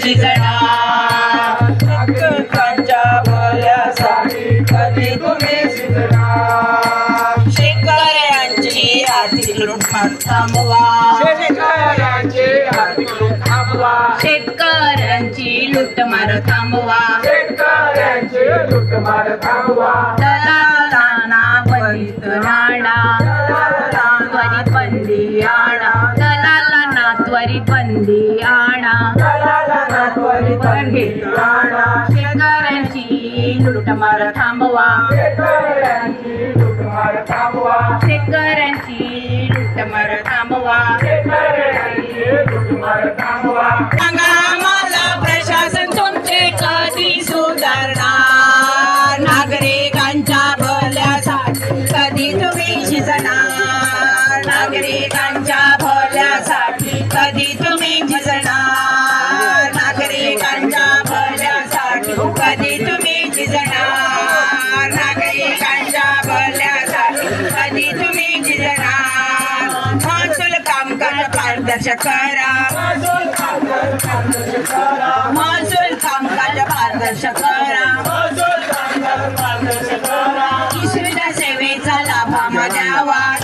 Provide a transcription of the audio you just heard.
शिजणार नागरिकांच्या भल्यासाठी कधी तुम्ही शिजणार शेतकऱ्यांची आर्थिक लूटमार थांबवा शेतकऱ्यांची आर्थिक लूट थांबवा शेतकऱ्यांची लूटमार थांबवा शेतकऱ्यांची लूटमार थांबवा दलालांना त्वरित नाडा त्वरित बंदी आणा दलालांना त्वरित बंदी आणा दलालांना त्वरित बंदी आणा शेतकऱ्यांची लूटमार थांबवा शेतकऱ्यांची लूटमार थांबवा शेतकऱ्यांची लूटमार थांबवा शेतकऱ्यांची लूटमार थांबवा सांगा मला प्रशासन तुमचे कधी सुधारणार नागरिकांच्या भल्यासाठी कधी तुम्ही शिजणार नागरिकांच्या भल्यासाठी कधी तुम्ही झिजणार नागरिकांच्या भल्यासाठी कधी तुम्ही झिजणार नागरिकांच्या भल्यासाठी कधी तुम्ही झिजणार महसूल कामकाज पारदर्शक करा महसूल कामकाज पारदर्शक करा सुविधा सेवेचा लाभ द्यावा